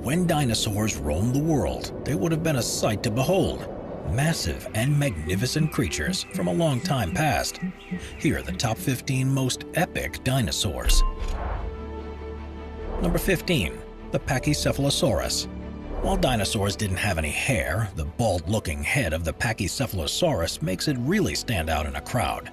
When dinosaurs roamed the world, they would have been a sight to behold. Massive and magnificent creatures from a long time past. Here are the top 15 most epic dinosaurs. Number 15. The Pachycephalosaurus. While dinosaurs didn't have any hair, the bald-looking head of the Pachycephalosaurus makes it really stand out in a crowd.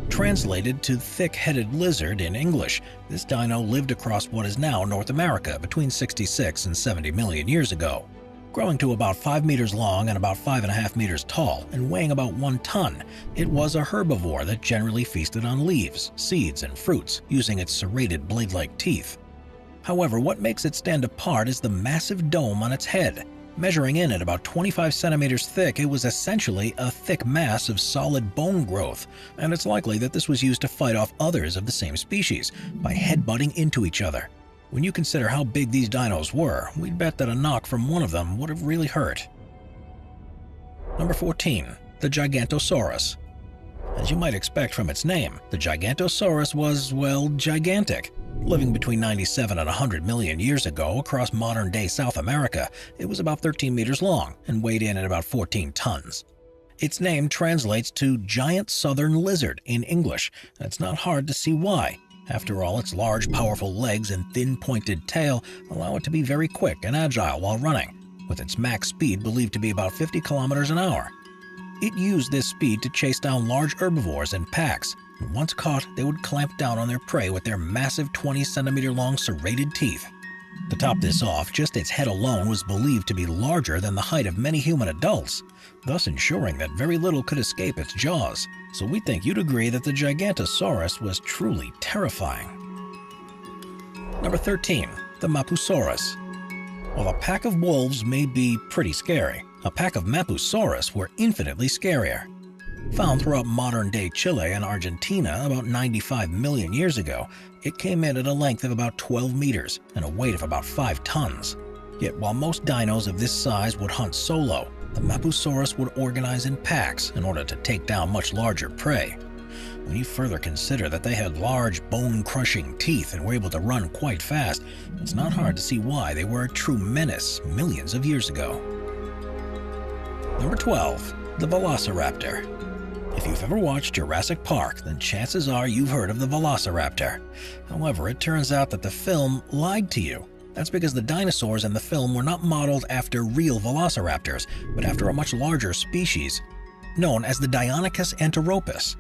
Translated to thick-headed lizard in English, this dino lived across what is now North America between 66 and 70 million years ago. Growing to about 5 meters long and about 5.5 meters tall and weighing about 1 ton, it was a herbivore that generally feasted on leaves, seeds, and fruits, using its serrated blade-like teeth. However, what makes it stand apart is the massive dome on its head. Measuring in at about 25 centimeters thick, it was essentially a thick mass of solid bone growth, and it's likely that this was used to fight off others of the same species by headbutting into each other. When you consider how big these dinos were, we'd bet that a knock from one of them would have really hurt. Number 14. The Gigantosaurus. As you might expect from its name, the Gigantosaurus was, well, gigantic. Living between 97 and 100 million years ago across modern-day South America, it was about 13 meters long and weighed in at about 14 tons. Its name translates to giant southern lizard in English, and it's not hard to see why. After all, its large, powerful legs and thin, pointed tail allow it to be very quick and agile while running, with its max speed believed to be about 50 kilometers an hour. It used this speed to chase down large herbivores in packs, and once caught, they would clamp down on their prey with their massive 20-centimeter-long serrated teeth. To top this off, just its head alone was believed to be larger than the height of many human adults, thus ensuring that very little could escape its jaws. So we think you'd agree that the Gigantosaurus was truly terrifying. Number 13. The Mapusaurus. While a pack of wolves may be pretty scary, a pack of Mapusaurus were infinitely scarier. Found throughout modern-day Chile and Argentina about 95 million years ago, it came in at a length of about 12 meters and a weight of about 5 tons. Yet while most dinos of this size would hunt solo, the Mapusaurus would organize in packs in order to take down much larger prey. When you further consider that they had large, bone-crushing teeth and were able to run quite fast, it's not hard to see why they were a true menace millions of years ago. Number 12. The Velociraptor. If you've ever watched Jurassic Park, then chances are you've heard of the Velociraptor. However, it turns out that the film lied to you. That's because the dinosaurs in the film were not modeled after real velociraptors, but after a much larger species, known as the Deinonychus antiropus.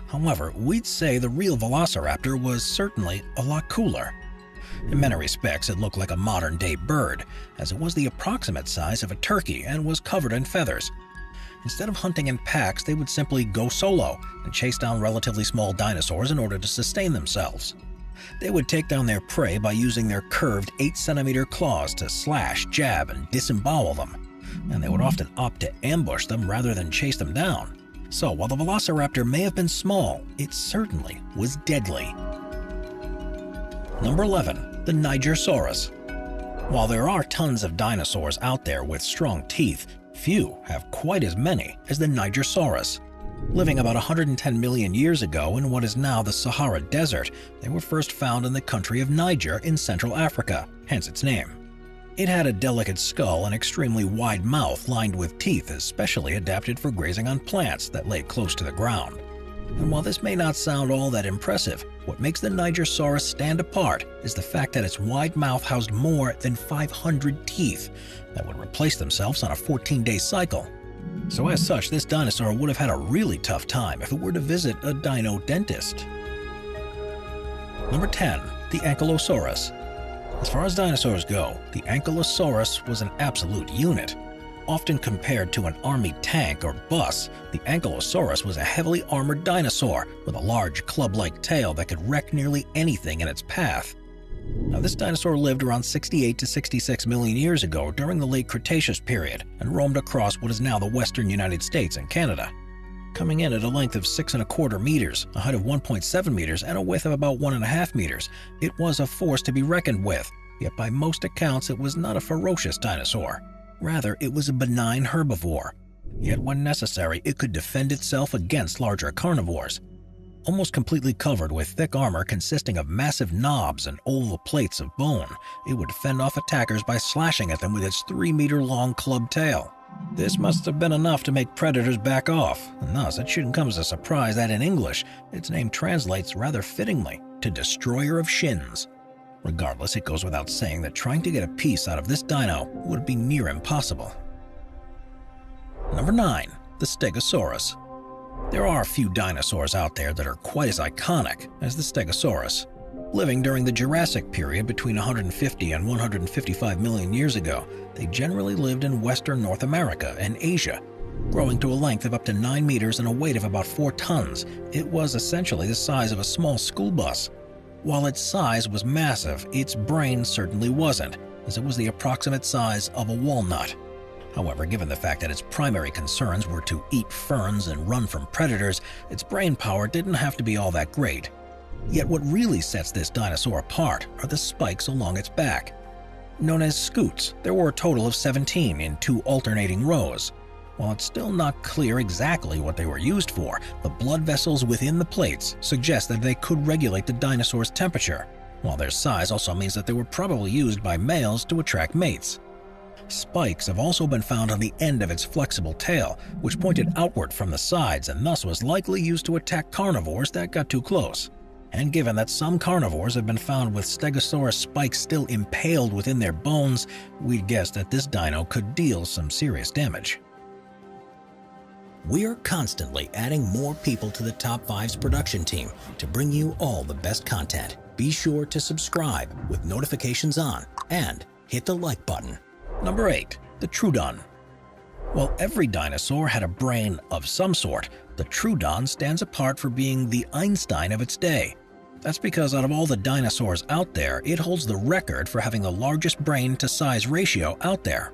However, we'd say the real velociraptor was certainly a lot cooler. In many respects, it looked like a modern-day bird, as it was the approximate size of a turkey and was covered in feathers. Instead of hunting in packs, they would simply go solo and chase down relatively small dinosaurs in order to sustain themselves. They would take down their prey by using their curved 8-centimeter claws to slash, jab, and disembowel them, and they would often opt to ambush them rather than chase them down. So while the Velociraptor may have been small, it certainly was deadly. Number 11. The Nigersaurus. While there are tons of dinosaurs out there with strong teeth, few have quite as many as the Nigersaurus. Living about 110 million years ago in what is now the Sahara Desert, they were first found in the country of Niger in Central Africa, hence its name. It had a delicate skull and extremely wide mouth lined with teeth especially adapted for grazing on plants that lay close to the ground. And while this may not sound all that impressive, what makes the Nigersaurus stand apart is the fact that its wide mouth housed more than 500 teeth that would replace themselves on a 14-day cycle. So as such, this dinosaur would have had a really tough time if it were to visit a dino dentist. Number 10. The Ankylosaurus. As far as dinosaurs go, the Ankylosaurus was an absolute unit. Often compared to an army tank or bus, the Ankylosaurus was a heavily armored dinosaur with a large club-like tail that could wreck nearly anything in its path. Now, this dinosaur lived around 68 to 66 million years ago during the late Cretaceous period and roamed across what is now the western United States and Canada. Coming in at a length of 6.25 meters, a height of 1.7 meters, and a width of about 1.5 meters, it was a force to be reckoned with, yet by most accounts it was not a ferocious dinosaur. Rather, it was a benign herbivore. Yet when necessary, it could defend itself against larger carnivores. Almost completely covered with thick armor consisting of massive knobs and oval plates of bone, it would fend off attackers by slashing at them with its 3-meter-long club tail. This must have been enough to make predators back off, and thus it shouldn't come as a surprise that in English, its name translates rather fittingly to Destroyer of Shins. Regardless, it goes without saying that trying to get a piece out of this dino would be near impossible. Number 9. The Stegosaurus. There are a few dinosaurs out there that are quite as iconic as the Stegosaurus. Living during the Jurassic period between 150 and 155 million years ago, they generally lived in western North America and Asia. Growing to a length of up to 9 meters and a weight of about 4 tons, it was essentially the size of a small school bus. While its size was massive, its brain certainly wasn't, as it was the approximate size of a walnut. However, given the fact that its primary concerns were to eat ferns and run from predators, its brain power didn't have to be all that great. Yet what really sets this dinosaur apart are the spikes along its back. Known as scutes, there were a total of 17 in 2 alternating rows. While it's still not clear exactly what they were used for, the blood vessels within the plates suggest that they could regulate the dinosaur's temperature, while their size also means that they were probably used by males to attract mates. Spikes have also been found on the end of its flexible tail, which pointed outward from the sides and thus was likely used to attack carnivores that got too close. And given that some carnivores have been found with Stegosaurus spikes still impaled within their bones, we'd guess that this dino could deal some serious damage. We're constantly adding more people to the Top 5's production team to bring you all the best content. Be sure to subscribe with notifications on and hit the like button. Number 8. The Troodon. While every dinosaur had a brain of some sort, the Troodon stands apart for being the Einstein of its day. That's because out of all the dinosaurs out there, it holds the record for having the largest brain-to-size ratio out there.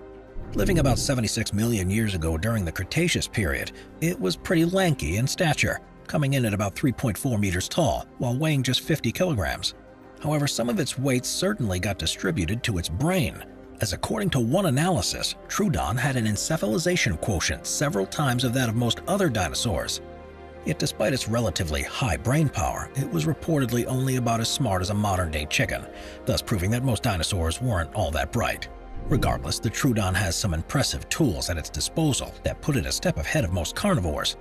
Living about 76 million years ago during the Cretaceous period, it was pretty lanky in stature, coming in at about 3.4 meters tall, while weighing just 50 kilograms. However, some of its weight certainly got distributed to its brain, as according to one analysis, Troodon had an encephalization quotient several times of that of most other dinosaurs. Yet despite its relatively high brain power, it was reportedly only about as smart as a modern-day chicken, thus proving that most dinosaurs weren't all that bright. Regardless, the Troodon has some impressive tools at its disposal that put it a step ahead of most carnivores.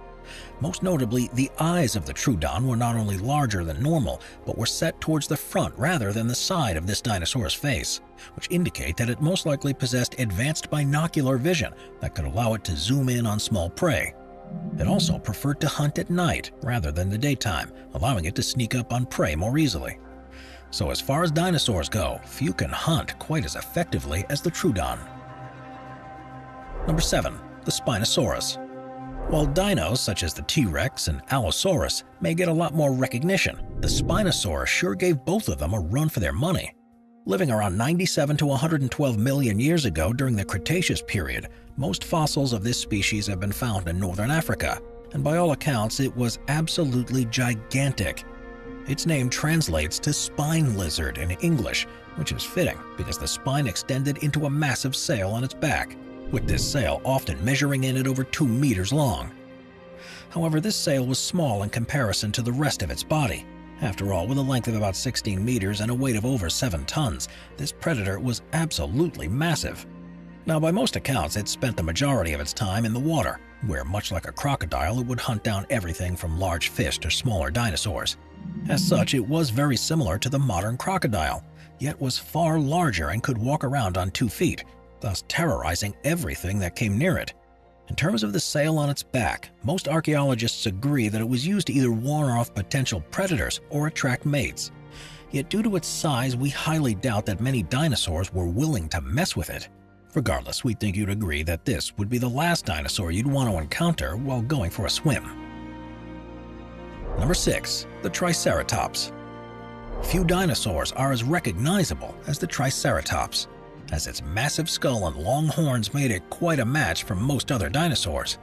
Most notably, the eyes of the Troodon were not only larger than normal, but were set towards the front rather than the side of this dinosaur's face, which indicate that it most likely possessed advanced binocular vision that could allow it to zoom in on small prey. It also preferred to hunt at night rather than the daytime, allowing it to sneak up on prey more easily. So as far as dinosaurs go, few can hunt quite as effectively as the Troodon. Number 7. The Spinosaurus. While dinos such as the T-Rex and Allosaurus may get a lot more recognition, the Spinosaurus sure gave both of them a run for their money. Living around 97 to 112 million years ago during the Cretaceous period, most fossils of this species have been found in northern Africa, and by all accounts it was absolutely gigantic. Its name translates to spine lizard in English, which is fitting because the spine extended into a massive sail on its back, with this sail often measuring in at over 2 meters long. However, this sail was small in comparison to the rest of its body. After all, with a length of about 16 meters and a weight of over 7 tons, this predator was absolutely massive. Now, by most accounts, it spent the majority of its time in the water, where much like a crocodile, it would hunt down everything from large fish to smaller dinosaurs. As such, it was very similar to the modern crocodile, yet was far larger and could walk around on 2 feet, thus terrorizing everything that came near it. In terms of the sail on its back, most archaeologists agree that it was used to either warn off potential predators or attract mates. Yet due to its size, we highly doubt that many dinosaurs were willing to mess with it. Regardless, we think you'd agree that this would be the last dinosaur you'd want to encounter while going for a swim. Number 6. The Triceratops. Few dinosaurs are as recognizable as the Triceratops, as its massive skull and long horns made it quite a match for most other dinosaurs.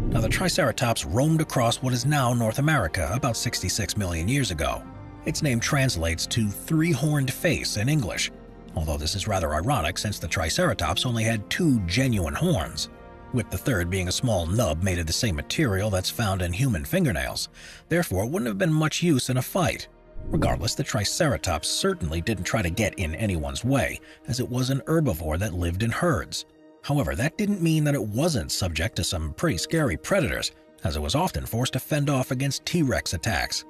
Now, the Triceratops roamed across what is now North America about 66 million years ago. Its name translates to three-horned face in English, although this is rather ironic since the Triceratops only had 2 genuine horns. with the third being a small nub made of the same material that's found in human fingernails. Therefore, it wouldn't have been much use in a fight. Regardless, the Triceratops certainly didn't try to get in anyone's way, as it was an herbivore that lived in herds. However, that didn't mean that it wasn't subject to some pretty scary predators, as it was often forced to fend off against T-Rex attacks.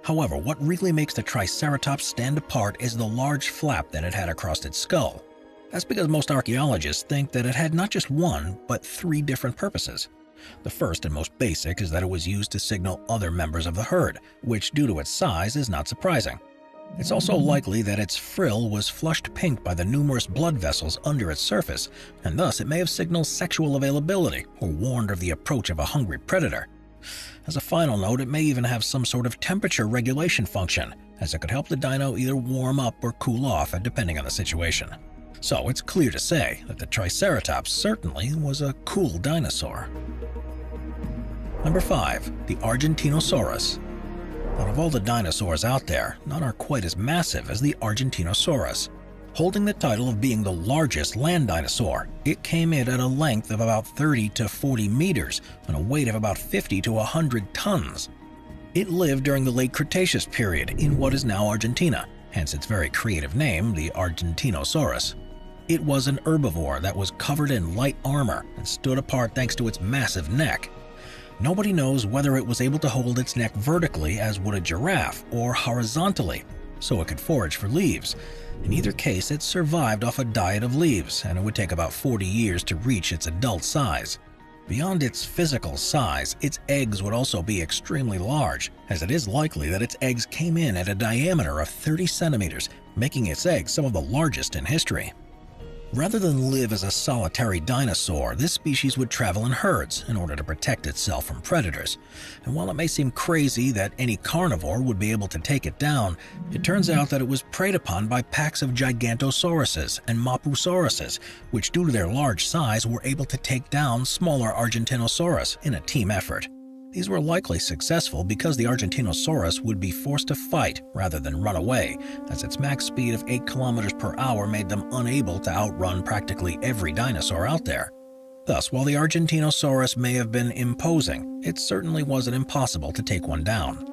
However, what really makes the Triceratops stand apart is the large flap that it had across its skull. That's because most archaeologists think that it had not just one, but 3 different purposes. The first and most basic is that it was used to signal other members of the herd, which due to its size is not surprising. It's also likely that its frill was flushed pink by the numerous blood vessels under its surface, and thus it may have signaled sexual availability or warned of the approach of a hungry predator. As a final note, it may even have some sort of temperature regulation function, as it could help the dino either warm up or cool off depending on the situation. So it's clear to say that the Triceratops certainly was a cool dinosaur. Number 5. The Argentinosaurus. Out of all the dinosaurs out there, none are quite as massive as the Argentinosaurus. Holding the title of being the largest land dinosaur, it came in at a length of about 30 to 40 meters and a weight of about 50 to 100 tons. It lived during the late Cretaceous period in what is now Argentina, hence its very creative name, the Argentinosaurus. It was an herbivore that was covered in light armor and stood apart thanks to its massive neck. Nobody knows whether it was able to hold its neck vertically as would a giraffe or horizontally, so it could forage for leaves. In either case, it survived off a diet of leaves, and it would take about 40 years to reach its adult size. Beyond its physical size, its eggs would also be extremely large, as it is likely that its eggs came in at a diameter of 30 centimeters, making its eggs some of the largest in history. Rather than live as a solitary dinosaur, this species would travel in herds in order to protect itself from predators. And while it may seem crazy that any carnivore would be able to take it down, it turns out that it was preyed upon by packs of Gigantosauruses and Mapusauruses, which due to their large size were able to take down smaller Argentinosaurus in a team effort. These were likely successful because the Argentinosaurus would be forced to fight rather than run away, as its max speed of 8 kilometers per hour made them unable to outrun practically every dinosaur out there. Thus, while the Argentinosaurus may have been imposing, it certainly wasn't impossible to take one down.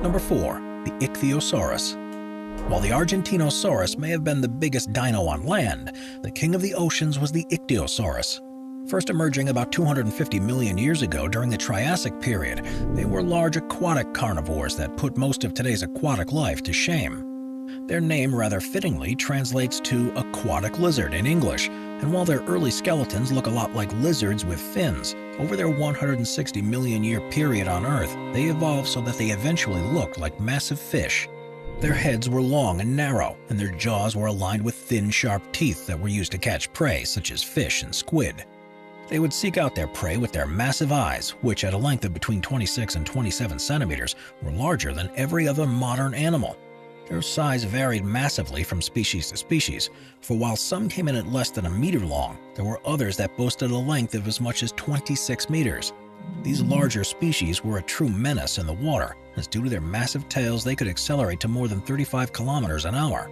Number 4. The Ichthyosaurus. While the Argentinosaurus may have been the biggest dino on land, the king of the oceans was the Ichthyosaurus. First emerging about 250 million years ago during the Triassic period, they were large aquatic carnivores that put most of today's aquatic life to shame. Their name rather fittingly translates to aquatic lizard in English, and while their early skeletons look a lot like lizards with fins, over their 160 million year period on Earth, they evolved so that they eventually looked like massive fish. Their heads were long and narrow, and their jaws were aligned with thin, sharp teeth that were used to catch prey such as fish and squid. They would seek out their prey with their massive eyes, which at a length of between 26 and 27 centimeters were larger than every other modern animal. Their size varied massively from species to species, for while some came in at less than a meter long, there were others that boasted a length of as much as 26 meters. These larger species were a true menace in the water, as due to their massive tails they could accelerate to more than 35 kilometers an hour.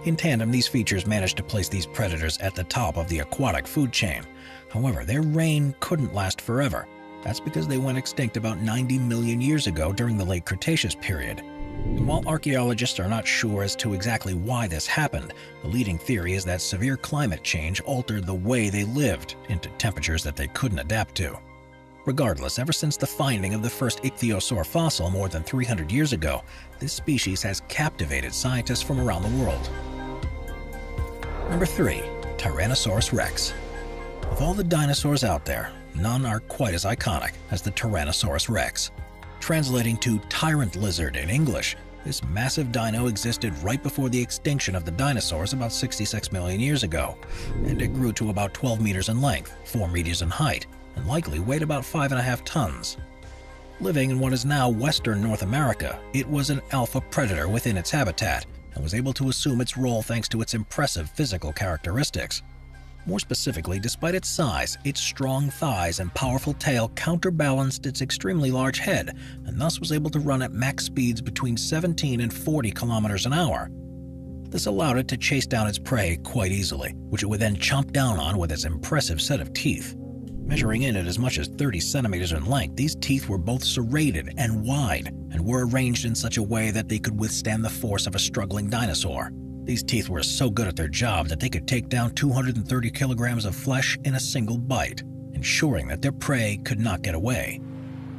In tandem, these features managed to place these predators at the top of the aquatic food chain. However, their reign couldn't last forever. That's because they went extinct about 90 million years ago during the late Cretaceous period. And while archaeologists are not sure as to exactly why this happened, the leading theory is that severe climate change altered the way they lived into temperatures that they couldn't adapt to. Regardless, ever since the finding of the first ichthyosaur fossil more than 300 years ago, this species has captivated scientists from around the world. Number 3. Tyrannosaurus rex. Of all the dinosaurs out there, none are quite as iconic as the Tyrannosaurus rex. Translating to tyrant lizard in English, this massive dino existed right before the extinction of the dinosaurs about 66 million years ago, and it grew to about 12 meters in length, 4 meters in height, and likely weighed about 5.5 tons. Living in what is now Western North America, it was an alpha predator within its habitat, and was able to assume its role thanks to its impressive physical characteristics. More specifically, despite its size, its strong thighs and powerful tail counterbalanced its extremely large head, and thus was able to run at max speeds between 17 and 40 kilometers an hour. This allowed it to chase down its prey quite easily, which it would then chomp down on with its impressive set of teeth. Measuring in at as much as 30 centimeters in length, these teeth were both serrated and wide, and were arranged in such a way that they could withstand the force of a struggling dinosaur. These teeth were so good at their job that they could take down 230 kilograms of flesh in a single bite, ensuring that their prey could not get away.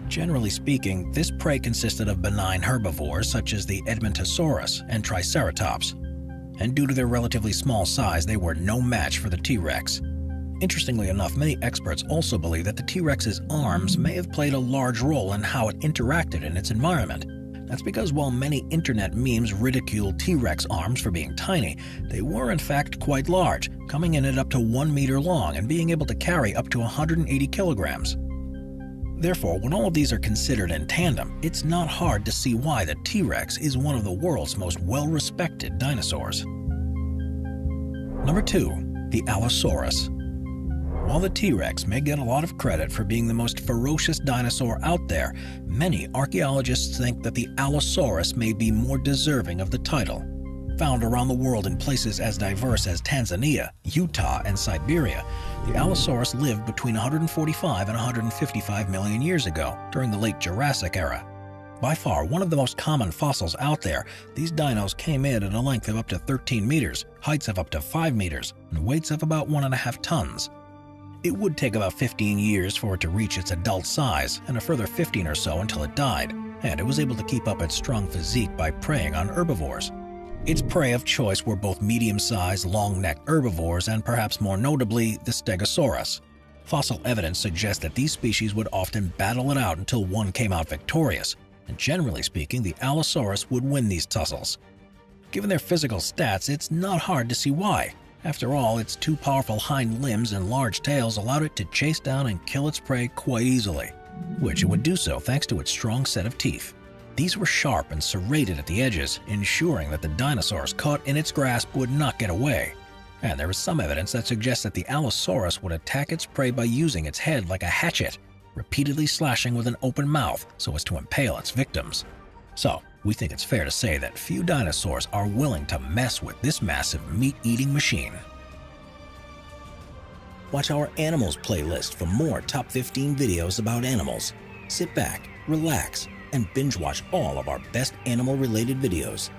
Generally speaking, this prey consisted of benign herbivores such as the Edmontosaurus and Triceratops, and due to their relatively small size, they were no match for the T-Rex. Interestingly enough, many experts also believe that the T-Rex's arms may have played a large role in how it interacted in its environment. That's because while many internet memes ridicule T-Rex arms for being tiny, they were in fact quite large, coming in at up to 1 meter long and being able to carry up to 180 kilograms. Therefore, when all of these are considered in tandem, it's not hard to see why the T-Rex is one of the world's most well-respected dinosaurs. Number 2. The Allosaurus. While the T-Rex may get a lot of credit for being the most ferocious dinosaur out there, many archaeologists think that the Allosaurus may be more deserving of the title. Found around the world in places as diverse as Tanzania, Utah, and Siberia, the Allosaurus lived between 145 and 155 million years ago, during the late Jurassic era. By far one of the most common fossils out there, these dinos came in at a length of up to 13 meters, heights of up to 5 meters, and weights of about 1.5 tons. It would take about 15 years for it to reach its adult size, and a further 15 or so until it died, and it was able to keep up its strong physique by preying on herbivores. Its prey of choice were both medium-sized, long-necked herbivores and perhaps more notably the Stegosaurus. Fossil evidence suggests that these species would often battle it out until one came out victorious, and generally speaking, the Allosaurus would win these tussles. Given their physical stats, it's not hard to see why. After all, its two powerful hind limbs and large tails allowed it to chase down and kill its prey quite easily, which it would do so thanks to its strong set of teeth. These were sharp and serrated at the edges, ensuring that the dinosaurs caught in its grasp would not get away. And there is some evidence that suggests that the Allosaurus would attack its prey by using its head like a hatchet, repeatedly slashing with an open mouth so as to impale its victims. So, we think it's fair to say that few dinosaurs are willing to mess with this massive meat-eating machine. Watch our Animals playlist for more top 15 videos about animals. Sit back, relax, and binge watch all of our best animal-related videos.